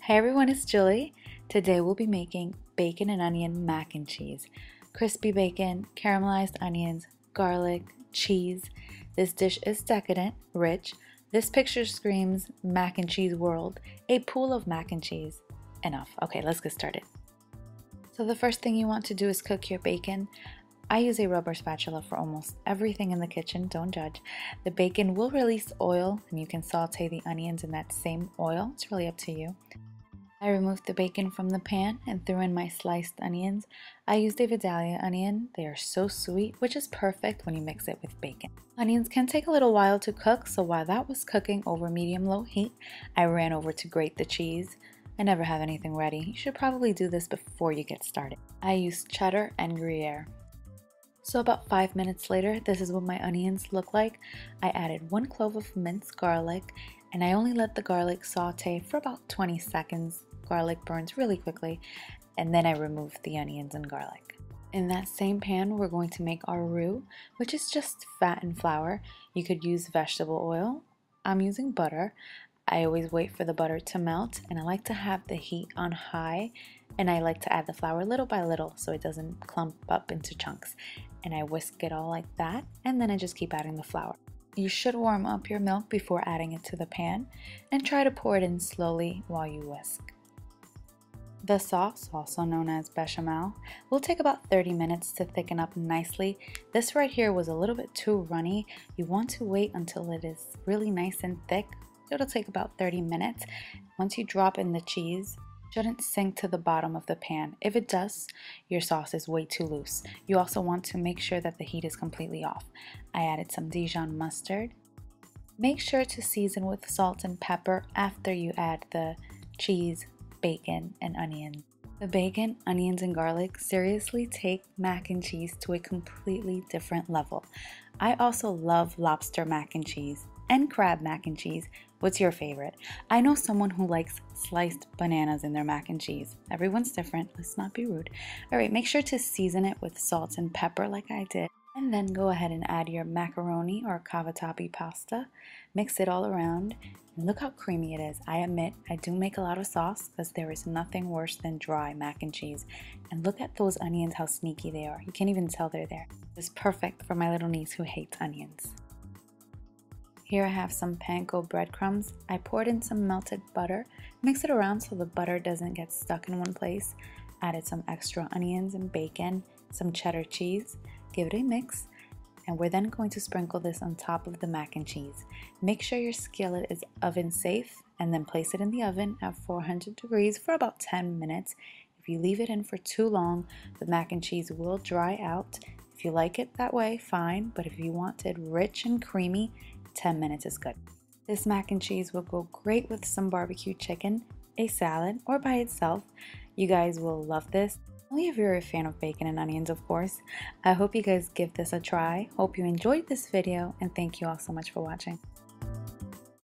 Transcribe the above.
Hey everyone, it's Julie. Today we'll be making bacon and onion mac and cheese. Crispy bacon, caramelized onions, garlic, cheese. This dish is decadent, rich. This picture screams mac and cheese world, a pool of mac and cheese. Enough. Okay, let's get started. So the first thing you want to do is cook your bacon. I use a rubber spatula for almost everything in the kitchen, don't judge. The bacon will release oil and you can saute the onions in that same oil. It's really up to you. I removed the bacon from the pan and threw in my sliced onions. I used a Vidalia onion. They are so sweet, which is perfect when you mix it with bacon. Onions can take a little while to cook, so while that was cooking over medium-low heat, I ran over to grate the cheese. I never have anything ready. You should probably do this before you get started. I used cheddar and Gruyere. So about 5 minutes later, this is what my onions look like. I added 1 clove of minced garlic, and I only let the garlic saute for about 20 seconds. Garlic burns really quickly, and then I removed the onions and garlic. In that same pan, we're going to make our roux, which is just fat and flour. You could use vegetable oil. I'm using butter. I always wait for the butter to melt, and I like to have the heat on high, and I like to add the flour little by little so it doesn't clump up into chunks. And I whisk it all like that, and then I just keep adding the flour. You should warm up your milk before adding it to the pan, and try to pour it in slowly while you whisk. The sauce, also known as bechamel, will take about 30 minutes to thicken up nicely. This right here was a little bit too runny. You want to wait until it is really nice and thick. It'll take about 30 minutes. Once you drop in the cheese, it shouldn't sink to the bottom of the pan. If it does, your sauce is way too loose. You also want to make sure that the heat is completely off. I added some Dijon mustard. Make sure to season with salt and pepper after you add the cheese, bacon, and onions. The bacon, onions, and garlic seriously take mac and cheese to a completely different level. I also love lobster mac and cheese and crab mac and cheese. What's your favorite? I know someone who likes sliced bananas in their mac and cheese. Everyone's different, let's not be rude. Alright, make sure to season it with salt and pepper like I did. And then go ahead and add your macaroni or cavatappi pasta. Mix it all around. And look how creamy it is. I admit, I do make a lot of sauce because there is nothing worse than dry mac and cheese. And look at those onions, how sneaky they are. You can't even tell they're there. It's perfect for my little niece who hates onions. Here I have some panko breadcrumbs. I poured in some melted butter. Mix it around so the butter doesn't get stuck in one place. Added some extra onions and bacon, some cheddar cheese. Give it a mix, and we're then going to sprinkle this on top of the mac and cheese. Make sure your skillet is oven safe, and then place it in the oven at 400 degrees for about 10 minutes. If you leave it in for too long, the mac and cheese will dry out. If you like it that way, fine, but if you want it rich and creamy, 10 minutes is good. This mac and cheese will go great with some barbecue chicken, a salad, or by itself. You guys will love this. Only if you're a fan of bacon and onions, of course. I hope you guys give this a try. Hope you enjoyed this video, and thank you all so much for watching.